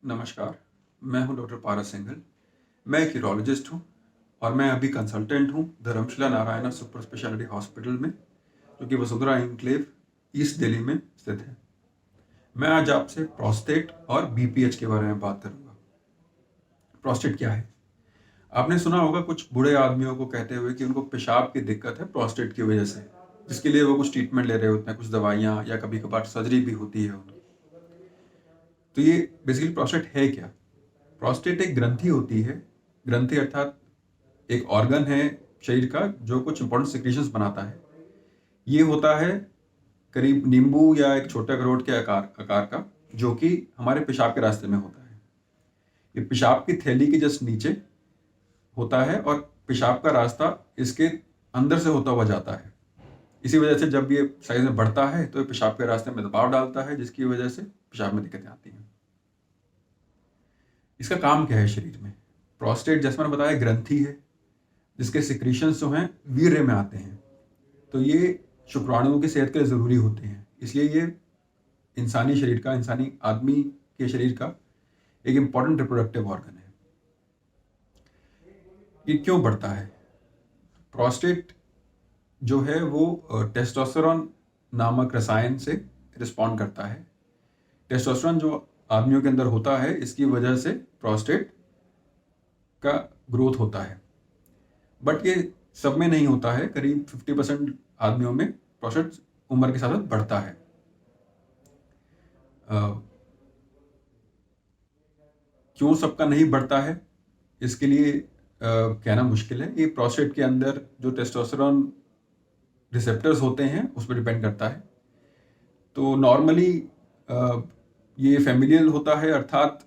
नमस्कार, मैं हूं डॉक्टर पारस सिंघल। मैं एक यूरोलॉजिस्ट हूं और मैं अभी कंसल्टेंट हूं Dharamshila Narayana super speciality hospital में, जो कि वसुंधरा एन्क्लेव ईस्ट दिल्ली में स्थित है। मैं आज आपसे प्रोस्टेट और बीपीएच के बारे में बात करूंगा। प्रोस्टेट क्या है? आपने सुना होगा कुछ बूढ़े आदमियों को कहते हुए कि उनको पेशाब की दिक्कत है प्रोस्टेट की वजह से, जिसके लिए वो कुछ ट्रीटमेंट ले रहे होते हैं, कुछ दवाइयाँ या कभी कभार सर्जरी भी होती है उनकी। तो ये बेसिकली प्रोस्टेट है क्या? प्रोस्टेट एक ग्रंथि होती है। ग्रंथि अर्थात एक ऑर्गन है शरीर का जो कुछ इंपॉर्टेंट सिक्रीशंस बनाता है। ये होता है करीब नींबू या एक छोटे अखरोट के आकार का, जो कि हमारे पेशाब के रास्ते में होता है। ये पेशाब की थैली के जस्ट नीचे होता है और पेशाब का रास्ता इसके अंदर से होता हुआ जाता है। इसी वजह से जब ये साइज में बढ़ता है तो ये पेशाब के रास्ते में दबाव डालता है, जिसकी वजह से पेशाब में दिक्कतें आती हैं। इसका काम क्या है शरीर में? प्रोस्टेट, जैसे मैंने बताया, ग्रंथि है जिसके सिक्रीशंस जो हैं वीर्य में आते हैं। तो ये शुक्राणुओं की सेहत के लिए ज़रूरी होते हैं, इसलिए ये इंसानी आदमी के शरीर का एक इम्पॉर्टेंट रिप्रोडक्टिव ऑर्गन है। ये क्यों बढ़ता है? प्रोस्टेट जो है वो टेस्टोस्टेरोन नामक रसायन से रिस्पॉन्ड करता है। टेस्टोस्टेरोन जो आदमियों के अंदर होता है, इसकी वजह से प्रोस्टेट का ग्रोथ होता है। बट ये सब में नहीं होता है। करीब 50% आदमियों में प्रोस्टेट उम्र के साथ बढ़ता है। क्यों सबका नहीं बढ़ता है, इसके लिए कहना मुश्किल है। ये प्रोस्टेट के अंदर जो टेस्टोस्टेरोन रिसेप्टर्स होते हैं उस पर डिपेंड करता है। तो नॉर्मली ये फैमिलियल होता है, अर्थात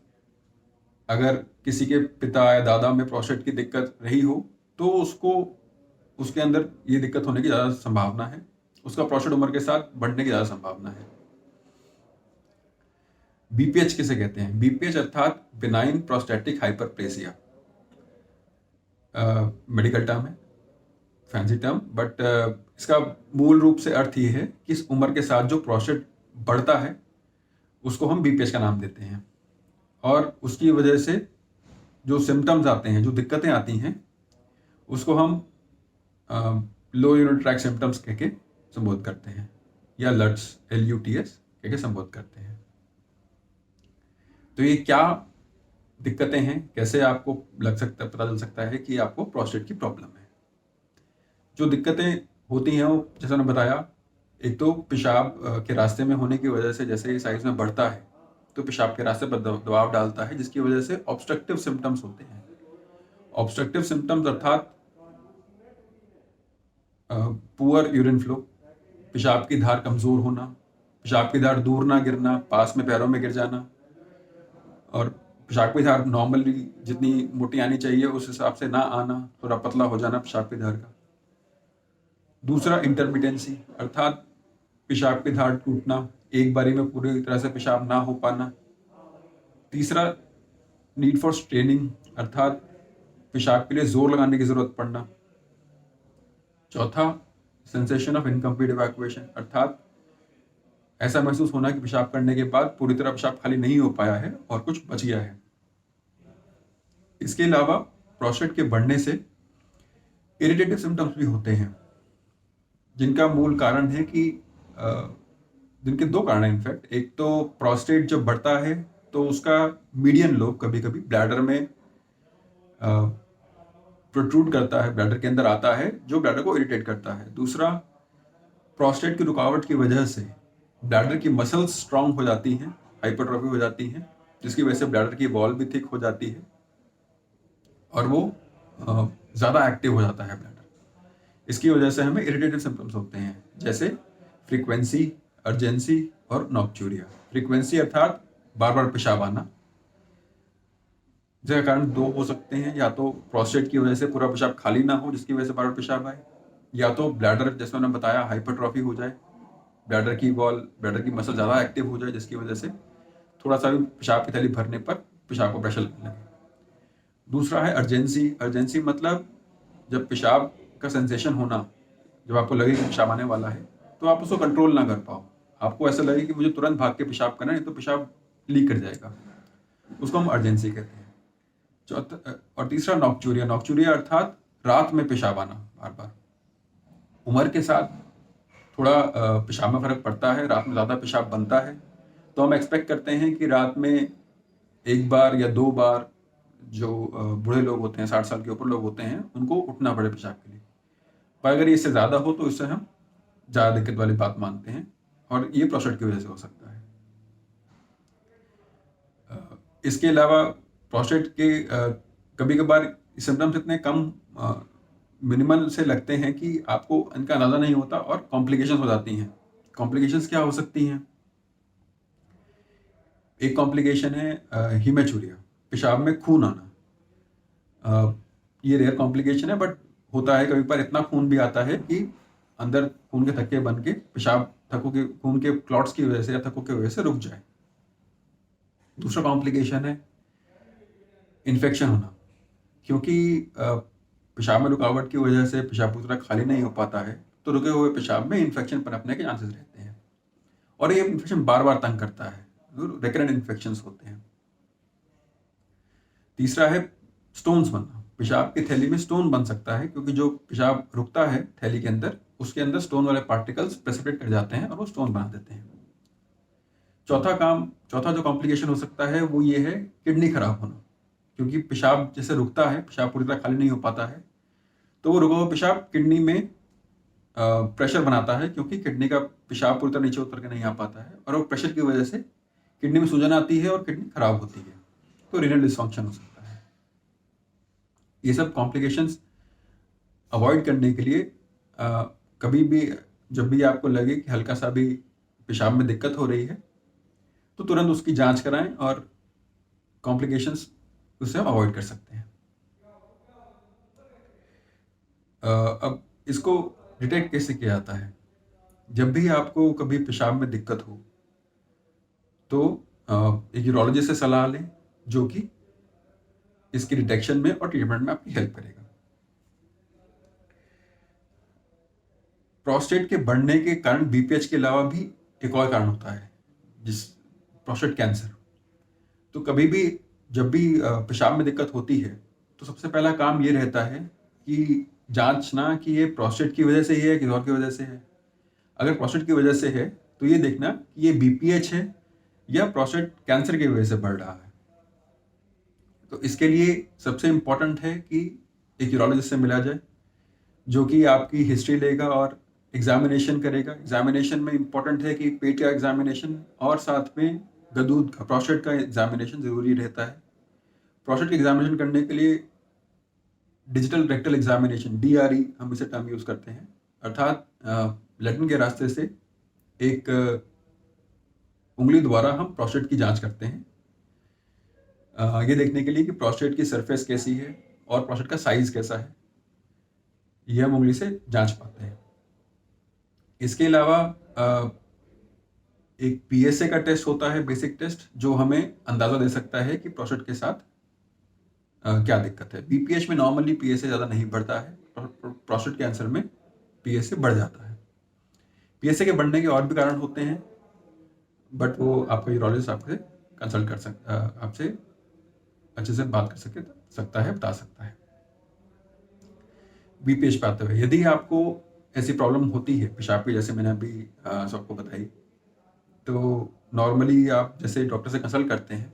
अगर किसी के पिता या दादा में प्रोस्टेट की दिक्कत रही हो तो उसके अंदर ये दिक्कत होने की ज़्यादा संभावना है। उसका प्रोस्टेट उम्र के साथ बढ़ने की ज़्यादा संभावना है। बीपीएच किसे कहते हैं? बीपीएच अर्थात benign prostatic hyperplasia, medical term है, फैंसी टर्म, बट इसका मूल रूप से अर्थ ये है कि इस उम्र के साथ जो प्रोस्टेट बढ़ता है उसको हम बीपीएच का नाम देते हैं। और उसकी वजह से जो सिम्टम्स आते हैं, जो दिक्कतें आती हैं, उसको हम लो यूरिनरी ट्रैक्ट सिम्टम्स कह के संबोधित करते हैं, या लट्स LUTS कह के संबोधित करते हैं। तो ये क्या दिक्कतें हैं, कैसे आपको पता चल सकता है कि आपको प्रोस्टेट की प्रॉब्लम है? जो दिक्कतें होती हैं वो जैसा मैंने बताया, एक तो पेशाब के रास्ते में होने की वजह से, जैसे ही साइज में बढ़ता है तो पेशाब के रास्ते पर दबाव डालता है, जिसकी वजह से ऑब्स्ट्रक्टिव सिम्टम्स होते हैं। ऑब्स्ट्रक्टिव सिम्टम्स अर्थात पुअर यूरिन फ्लो, पेशाब की धार कमज़ोर होना, पेशाब की धार दूर ना गिरना, पास में पैरों में गिर जाना, और पेशाब की धार नॉर्मली जितनी मोटी आनी चाहिए उस हिसाब से ना आना, थोड़ा पतला हो जाना पेशाब की धार का। दूसरा इंटरमिटेंसी, अर्थात पेशाब की धार टूटना, एक बारी में पूरी तरह से पेशाब ना हो पाना। तीसरा नीड फॉर स्ट्रेनिंग, अर्थात पेशाब के लिए जोर लगाने की जरूरत पड़ना। चौथा सेंसेशन ऑफ इनकम्प्लीट इवैक्यूएशन, अर्थात ऐसा महसूस होना कि पेशाब करने के बाद पूरी तरह पेशाब खाली नहीं हो पाया है और कुछ बच गया है। इसके अलावा प्रोस्टेट के बढ़ने से इरिटेटिव सिम्टम्स भी होते हैं, जिनका मूल कारण है कि जिनके दो कारण हैं इनफैक्ट। एक तो प्रोस्टेट जब बढ़ता है तो उसका मीडियन लोब कभी कभी ब्लैडर में प्रोट्रूड करता है, ब्लैडर के अंदर आता है, जो ब्लैडर को इरिटेट करता है। दूसरा, प्रोस्टेट की रुकावट की वजह से ब्लैडर की मसल्स स्ट्रांग हो जाती हैं, हाइपरट्रॉफी हो जाती हैं, जिसकी वजह से ब्लैडर की वॉल भी थिक हो जाती है और वो ज़्यादा एक्टिव हो जाता है ब्लैडर। इसकी वजह से हमें इरिटेटिव सिम्टम्स होते हैं, जैसे फ्रीक्वेंसी, अर्जेंसी और नॉक्चूरिया। फ्रीक्वेंसी अर्थात बार बार पेशाब आना, जिसका कारण दो हो सकते हैं। या तो प्रोस्टेट की वजह से पूरा पेशाब खाली ना हो, जिसकी वजह से बार बार पेशाब आए, या तो ब्लैडर, जैसे मैंने बताया, हाइपरट्रॉफी हो जाए, ब्लैडर की वॉल, ब्लैडर की मसल ज़्यादा एक्टिव हो जाए, जिसकी वजह से थोड़ा सा भी पेशाब की थैली भरने पर पेशाब को प्रेशर लगने लगे। दूसरा है अर्जेंसी। अर्जेंसी मतलब जब पेशाब का सेंसेशन होना, जब आपको लगे कि पेशाब आने वाला है तो आप उसको कंट्रोल ना कर पाओ, आपको ऐसा लगे कि मुझे तुरंत भाग के पेशाब करना है, नहीं तो पेशाब लीक कर जाएगा। उसको हम अर्जेंसी कहते हैं। चौथा और तीसरा नॉक्चूरिया। नॉक्चूरिया अर्थात रात में पेशाब आना बार बार। उम्र के साथ थोड़ा पेशाब में फ़र्क पड़ता है, रात में ज़्यादा पेशाब बनता है, तो हम एक्सपेक्ट करते हैं कि रात में 1 बार या 2 बार जो बूढ़े लोग होते हैं, 60 साल के ऊपर लोग होते हैं, उनको उठना पड़े पेशाब के लिए। पर अगर ये इससे ज़्यादा हो तो इससे हम ज़्यादा दिक्कत वाली बात मानते हैं और ये प्रोस्टेट की वजह से हो सकता है। इसके अलावा प्रोस्टेट के कभी-कभार सिम्पटम्स इतने कम मिनिमल से लगते हैं कि आपको इनका अंदाज़ा नहीं होता और कॉम्प्लिकेशंस हो जाती हैं। कॉम्प्लिकेशंस क्या हो सकती हैं? एक कॉम्प्लिकेशन है हीमेचूरिया, पेशाब में खून आना। ये रेयर कॉम्प्लिकेशन है बट होता है, कभी-कभार इतना खून भी आता है कि अंदर खून के थक्के बन के पेशाब थक्कों के खून के क्लॉट्स की वजह से या थक्कों की वजह से रुक जाए। दूसरा कॉम्प्लिकेशन है इन्फेक्शन होना, क्योंकि पेशाब में रुकावट की वजह से पेशाब पूरी तरह खाली नहीं हो पाता है, तो रुके हुए पेशाब में इन्फेक्शन पनपने के चांसेस रहते हैं और ये इन्फेक्शन बार-बार तंग करता है, रिकरेंट इन्फेक्शंस होते हैं। तीसरा है स्टोन्स बनना। पेशाब की थैली में स्टोन बन सकता है क्योंकि जो पेशाब रुकता है थैली के अंदर, उसके अंदर स्टोन वाले पार्टिकल्स प्रेसिपिटेट कर जाते हैं और वो स्टोन बना देते हैं। चौथा जो कॉम्प्लिकेशन हो सकता है वो ये है किडनी खराब होना, क्योंकि पेशाब जैसे रुकता है, पेशाब पूरी तरह खाली नहीं हो पाता है, तो वो रुका हुआ पेशाब किडनी में प्रेशर बनाता है, क्योंकि किडनी का पेशाब पूरी तरह नीचे उतर के नहीं आ पाता है और वो प्रेशर की वजह से किडनी में सूजन आती है और किडनी खराब होती है, तो रीनल डिसफंक्शन हो सकता है। ये सब कॉम्प्लिकेशंस अवॉइड करने के लिए कभी भी जब भी आपको लगे कि हल्का सा भी पेशाब में दिक्कत हो रही है, तो तुरंत उसकी जांच कराएं और कॉम्प्लिकेशंस उससे हम अवॉइड कर सकते हैं। अब इसको डिटेक्ट कैसे किया जाता है? जब भी आपको कभी पेशाब में दिक्कत हो, तो एक यूरोलॉजिस्ट से सलाह लें, जो कि इसकी डिटेक्शन में और ट्रीटमेंट में आपकी हेल्प करेगा। प्रोस्टेट के बढ़ने के कारण बीपीएच के अलावा भी एक और कारण होता है, जिस प्रोस्टेट कैंसर। तो कभी भी जब भी पेशाब में दिक्कत होती है, तो सबसे पहला काम ये रहता है कि जांचना कि ये प्रोस्टेट की वजह से ही है कि और की वजह से है। अगर प्रोस्टेट की वजह से है तो ये देखना कि ये बीपीएच है या प्रोस्टेट कैंसर की वजह से बढ़ रहा है। तो इसके लिए सबसे इम्पोर्टेंट है कि एक यूरोलॉजिस्ट से मिला जाए, जो कि आपकी हिस्ट्री लेगा और एग्जामिनेशन करेगा। एग्जामिनेशन में इम्पोर्टेंट है कि पेट का एग्जामिनेशन और साथ में गदूद का, प्रोस्टेट का एग्जामिनेशन ज़रूरी रहता है। प्रोस्टेट का एग्जामिनेशन करने के लिए डिजिटल रेक्टल एग्जामिनेशन, DRE हम इसे टर्म यूज़ करते हैं, अर्थात लैटिन के रास्ते से एक उंगली द्वारा हम प्रोस्टेट की जांच करते हैं, ये देखने के लिए कि प्रोस्टेट की सरफेस कैसी है और प्रोस्टेट का साइज कैसा है, ये हम उंगली से जांच पाते हैं। इसके अलावा एक PSA का टेस्ट होता है, बेसिक टेस्ट, जो हमें अंदाज़ा दे सकता है कि प्रोस्टेट के साथ क्या दिक्कत है। BPH में नॉर्मली PSA ज़्यादा नहीं बढ़ता है, प्रोस्टेट कैंसर में PSA बढ़ जाता है। PSA के बढ़ने के और भी कारण होते हैं, बट वो आपका यूरोलॉजिस्ट आपसे कंसल्ट आपसे अच्छे से बात कर सकता है, बता सकता है। BPH पे आते हुए, यदि आपको ऐसी प्रॉब्लम होती है पेशाब की, जैसे मैंने अभी सबको बताई, तो नॉर्मली आप जैसे डॉक्टर से कंसल्ट करते हैं,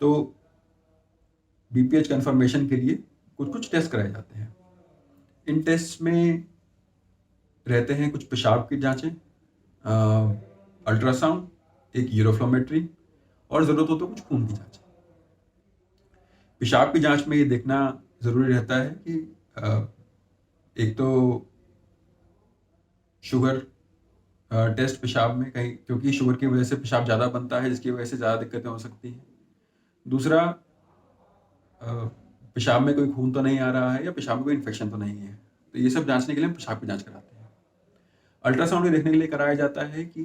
तो BPH कंफर्मेशन के लिए कुछ टेस्ट कराए जाते हैं। इन टेस्ट में रहते हैं कुछ पेशाब की जांचें, अल्ट्रासाउंड, एक यूरोफ्लोमेट्री और ज़रूरत हो तो कुछ खून की जांच। पेशाब की जांच में ये देखना ज़रूरी रहता है कि एक तो शुगर टेस्ट पेशाब में कहीं, क्योंकि शुगर की वजह से पेशाब ज़्यादा बनता है, जिसकी वजह से ज़्यादा दिक्कतें हो सकती हैं। दूसरा, पेशाब में कोई खून तो नहीं आ रहा है या पेशाब में कोई इन्फेक्शन तो नहीं है, तो ये सब जांचने के लिए हम पेशाब की जांच कराते हैं। अल्ट्रासाउंड भी देखने के लिए कराया जाता है कि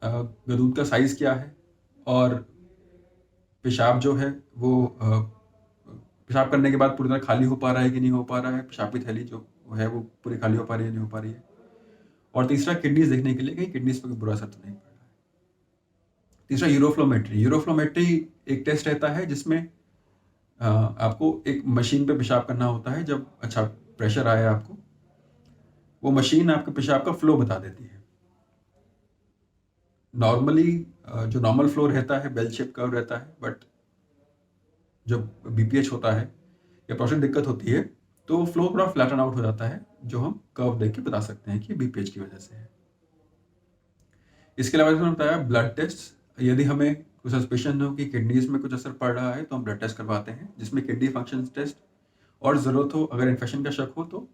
गदूद का साइज़ क्या है और पेशाब जो है वो पेशाब करने के बाद पूरी तरह खाली हो पा रहा है कि नहीं हो पा रहा है, पेशाब की थैली जो है वो पूरी खाली हो पा रही है, नहीं हो पा रही है। और तीसरा, किडनीज देखने के लिए कहीं किडनीज पर कोई बुरा असर तो नहीं पड़ रहा है। तीसरा यूरोफ्लोमेट्री। यूरोफ्लोमेट्री एक टेस्ट रहता है जिसमें आपको एक मशीन पे पेशाब करना होता है। जब अच्छा प्रेशर आए आपको, वो मशीन आपके पेशाब का फ्लो बता देती है। नॉर्मली जो नॉर्मल फ्लो रहता है बेल शेप कर्व रहता है, बट जब बीपीएच होता है या प्रोस्टेट दिक्कत होती है तो फ्लो थोड़ा फ्लैटन आउट हो जाता है, जो हम कर्व देख के बता सकते हैं कि बीपीएच की वजह से है। इसके अलावा मैंने बताया ब्लड टेस्ट। यदि हमें कुछ सस्पेशन हो कि किडनीज में कुछ असर पड़ रहा है तो हम ब्लड टेस्ट करवाते हैं, जिसमें किडनी फंक्शन टेस्ट, और ज़रूरत हो अगर इन्फेक्शन का शक हो तो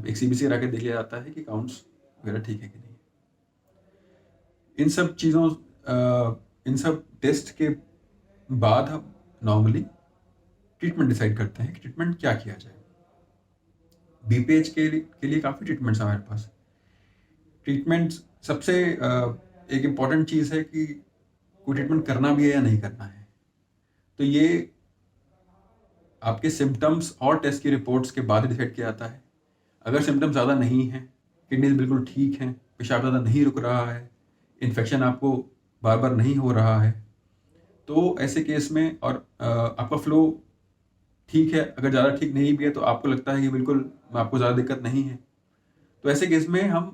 एक सीबीसी करा के देख लिया जाता है कि काउंट्स वगैरह ठीक है कि नहीं। इन सब चीज़ों इन सब टेस्ट के बाद हम नॉर्मली ट्रीटमेंट डिसाइड करते हैं कि ट्रीटमेंट क्या किया जाए। बीपीएच के लिए काफ़ी ट्रीटमेंट्स हमारे पास। ट्रीटमेंट सबसे एक इम्पॉर्टेंट चीज़ है कि कोई ट्रीटमेंट करना भी है या नहीं करना है। तो ये आपके सिम्टम्स और टेस्ट की रिपोर्ट्स के बाद डिसाइड किया जाता है। अगर सिम्टम्स ज़्यादा नहीं हैं, किडनीज बिल्कुल ठीक हैं, पेशाब ज़्यादा नहीं रुक रहा है, इन्फेक्शन आपको बार बार नहीं हो रहा है, तो ऐसे केस में और आपका फ्लो ठीक है, अगर ज़्यादा ठीक नहीं भी है तो आपको लगता है कि बिल्कुल आपको ज़्यादा दिक्कत नहीं है, तो ऐसे केस में हम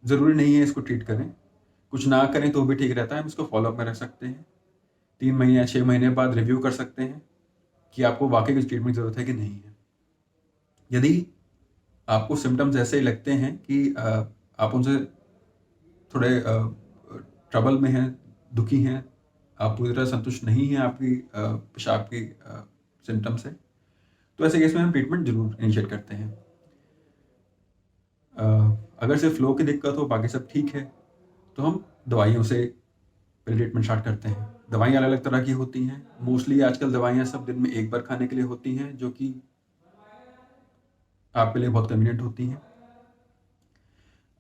ज़रूरी नहीं है इसको ट्रीट करें। कुछ ना करें तो भी ठीक रहता है, हम इसको फॉलोअप में रख सकते हैं। 3 महीने या 6 महीने बाद रिव्यू कर सकते हैं कि आपको वाकई कुछ ट्रीटमेंट की ज़रूरत है कि नहीं है। यदि आपको सिम्टम्स ऐसे ही लगते हैं कि आप उनसे थोड़े ट्रबल में हैं, दुखी हैं, आप पूरी तरह संतुष्ट नहीं हैं आपकी पेशाब की सिम्टम से, तो ऐसे केस में हम ट्रीटमेंट जरूर इनिशिएट करते हैं। अगर सिर्फ फ्लो की दिक्कत हो, बाकी सब ठीक है, तो हम दवाइयों से पहले ट्रीटमेंट स्टार्ट करते हैं। दवाइयाँ अलग अलग तरह की होती हैं। मोस्टली आजकल दवाइयाँ सब दिन में एक बार खाने के लिए होती हैं, जो कि आपके लिए बहुत कन्वीनियंट होती हैं।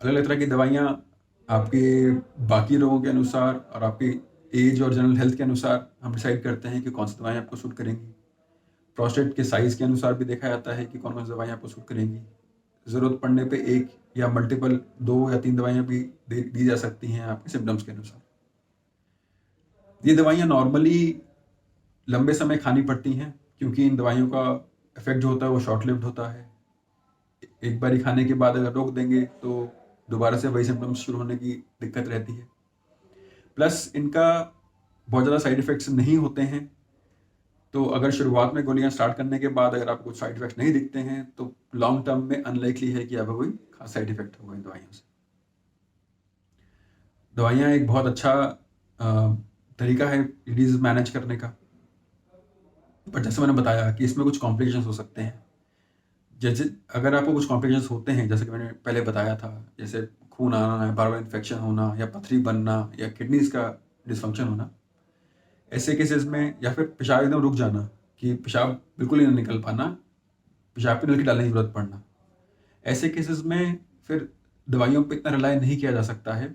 अलग अलग तरह की दवाइयाँ आपके बाकी रोगों के अनुसार और आपकी एज और जनरल हेल्थ के अनुसार हम डिसाइड करते हैं कि कौन सी दवाएँ आपको सूट करेंगी। प्रोस्टेट के साइज़ के अनुसार भी देखा जाता है कि कौन कौन सी दवाइयाँ आपको सूट करेंगी। ज़रूरत पड़ने पे 1 या मल्टीपल 2 या 3 दवाइयाँ भी दी जा सकती हैं आपके सिम्टम्स के अनुसार। ये दवाइयाँ नॉर्मली लंबे समय खानी पड़ती हैं, क्योंकि इन दवाइयों का इफेक्ट जो होता है वो शॉर्ट लिव्ड होता है। एक बारी खाने के बाद अगर रोक देंगे तो दोबारा से वही सिम्टम्स शुरू होने की दिक्कत रहती है। प्लस इनका बहुत ज़्यादा साइड इफ़ेक्ट्स नहीं होते हैं, तो अगर शुरुआत में गोलियां स्टार्ट करने के बाद अगर आपको कुछ साइड इफ़ेक्ट्स नहीं दिखते हैं तो लॉन्ग टर्म में अनलाइकली है कि आपको कोई खास साइड इफ़ेक्ट होगा इन दवाइयों से। दवाइयाँ एक बहुत अच्छा तरीका है डिजीज़ मैनेज करने का, पर जैसे मैंने बताया कि इसमें कुछ कॉम्प्लिकेशंस हो सकते हैं। जैसे अगर आपको कुछ कॉम्प्लिकेशंस होते हैं, जैसे कि मैंने पहले बताया था, जैसे खून आना, बार बार इन्फेक्शन होना, या पथरी बनना, या किडनीज का डिसफंक्शन होना, ऐसे केसेस में, या फिर पेशाब एकदम रुक जाना कि पेशाब बिल्कुल ही नहीं निकल पाना, पेशाब की नलकी डालने की जरूरत पड़ना, ऐसे केसेस में फिर दवाइयों पर इतना रिलाय नहीं किया जा सकता है।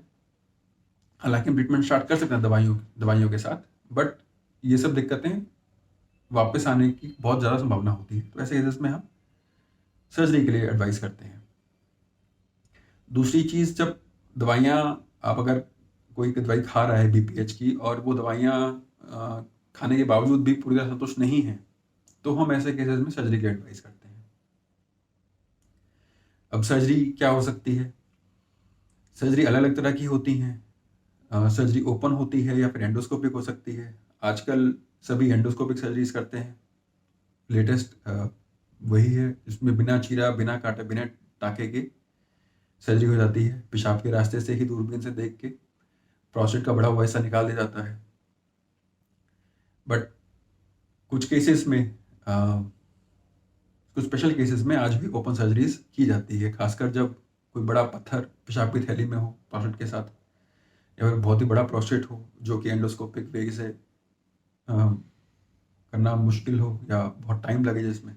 हालांकि हम ट्रीटमेंट स्टार्ट कर सकते हैं दवाइयों के साथ, बट ये सब दिक्कतें वापस आने की बहुत ज़्यादा संभावना होती है, तो ऐसे केसेस में हम सर्जरी के लिए एडवाइस करते हैं। दूसरी चीज़, जब दवाइयाँ आप अगर कोई दवाई खा रहा है बीपीएच की और वो दवाइयाँ खाने के बावजूद भी पूरी तरह संतुष्ट नहीं है, तो हम ऐसे केसेस में सर्जरी की एडवाइस करते हैं। अब सर्जरी क्या हो सकती है? सर्जरी अलग अलग तरह की होती हैं। सर्जरी ओपन होती है या फिर एंडोस्कोपिक हो सकती है। आजकल सभी एंडोस्कोपिक सर्जरीज करते हैं। लेटेस्ट वही है जिसमें बिना चीरा, बिना काटे, बिना टाँके के सर्जरी हो जाती है। पेशाब के रास्ते से ही दूरबीन से देख के प्रोस्टेट का बड़ा हुआ हिस्सा निकाल दिया जाता है। बट कुछ केसेस में कुछ स्पेशल केसेस में आज भी ओपन सर्जरीज की जाती है, खासकर जब कोई बड़ा पत्थर पेशाब की थैली में हो प्रोस्टेट के साथ, या फिर बहुत ही बड़ा प्रोस्टेट हो जो कि एंडोस्कोपिक वे से करना मुश्किल हो या बहुत टाइम लगे जिसमें,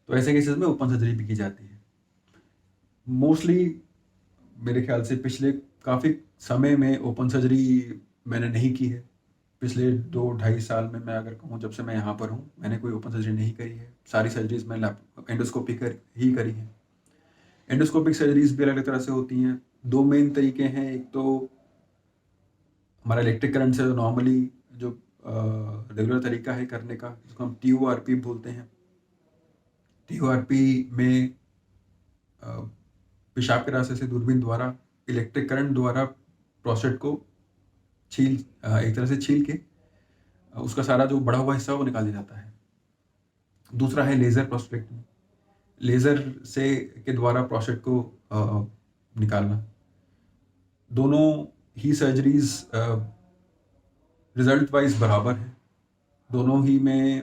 तो ऐसे केसेस में ओपन सर्जरी भी की जाती है। मोस्टली मेरे ख्याल से पिछले काफ़ी समय में ओपन सर्जरी मैंने नहीं की है। पिछले 2-2.5 साल में मैं अगर कहूँ, जब से मैं यहाँ पर हूँ, मैंने कोई ओपन सर्जरी नहीं करी है। सारी सर्जरीज मैंने एंडोस्कोपिक ही करी हैं। एंडोस्कोपिक सर्जरीज भी अलग अलग तरह से होती हैं। 2 मेन तरीके हैं। एक तो हमारा इलेक्ट्रिक करंट से नॉर्मली जो रेगुलर तरीका है करने का, जिसको हम TURP बोलते हैं। TURP में पेशाब के रास्ते से दूरबीन द्वारा इलेक्ट्रिक करंट द्वारा प्रोस्टेट को एक तरह से छील के उसका सारा जो बढ़ा हुआ हिस्सा वो निकाल दिया जाता है। दूसरा है लेज़र प्रोस्टेक्टमी, लेज़र से के द्वारा प्रोस्टेट को निकालना। दोनों ही सर्जरीज रिजल्ट वाइज बराबर हैं। दोनों ही में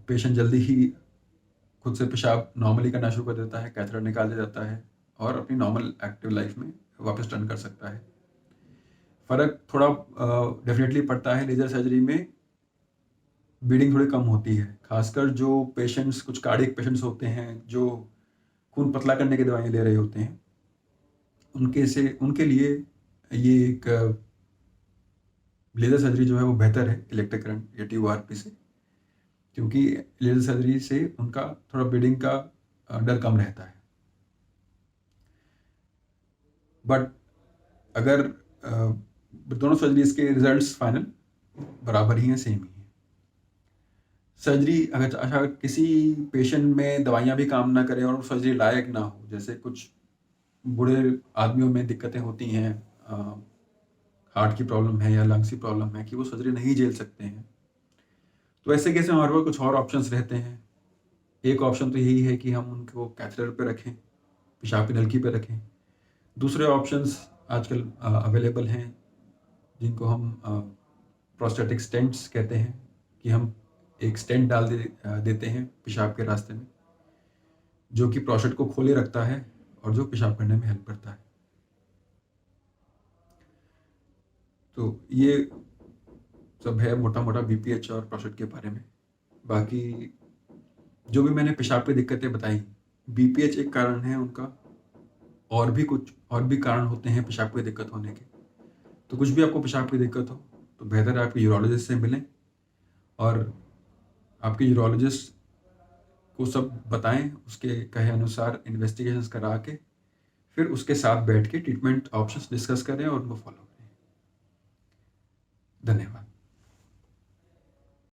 पेशेंट जल्दी ही खुद से पेशाब नॉर्मली करना शुरू कर देता है, कैथेटर निकाल दिया जाता है और अपनी नॉर्मल एक्टिव लाइफ में वापस टर्न कर सकता है। फ़र्क थोड़ा डेफिनेटली पड़ता है। लेज़र सर्जरी में ब्लीडिंग थोड़ी कम होती है, खासकर जो पेशेंट्स कुछ कार्डियक पेशेंट्स होते हैं जो खून पतला करने की दवाइयाँ ले रहे होते हैं, उनके लिए ये एक लेज़र सर्जरी जो है वो बेहतर है इलेक्ट्रिक करंट या TURP से, क्योंकि लेज़र सर्जरी से उनका थोड़ा ब्लीडिंग का डर कम रहता है। बट अगर दोनों सर्जरीज के रिजल्ट्स फाइनल बराबर ही हैं, सेम ही हैं। सर्जरी अगर किसी पेशेंट में दवाइयाँ भी काम ना करें और सर्जरी लायक ना हो, जैसे कुछ बूढ़े आदमियों में दिक्कतें होती हैं, हार्ट की प्रॉब्लम है या लंग्स की प्रॉब्लम है कि वो सर्जरी नहीं झेल सकते हैं, तो ऐसे केस में हमारे पास कुछ और ऑप्शंस रहते हैं। एक ऑप्शन तो यही है कि हम उनको कैथेटर पे रखें, पेशाब की नलकी पे रखें। दूसरे ऑप्शंस आजकल अवेलेबल हैं, जिनको हम प्रोस्टेटिक स्टेंट्स कहते हैं, कि हम एक स्टेंट डाल देते हैं पेशाब के रास्ते में, जो कि प्रोस्टेट को खोले रखता है और जो पेशाब करने में हेल्प करता है। तो ये सब है मोटा मोटा BPH और प्रोस्टेट के बारे में। बाकी जो भी मैंने पेशाब की दिक्कतें बताई, BPH एक कारण है उनका, और भी कारण होते हैं पेशाब की दिक्कत होने के। तो कुछ भी आपको पेशाब की दिक्कत हो तो बेहतर है आपके यूरोलॉजिस्ट से मिलें और आपके यूरोलॉजिस्ट को सब बताएं, उसके कहे अनुसार इन्वेस्टिगेशंस करा के फिर उसके साथ बैठ के ट्रीटमेंट ऑप्शंस डिस्कस करें और उनको फॉलो करें। धन्यवाद।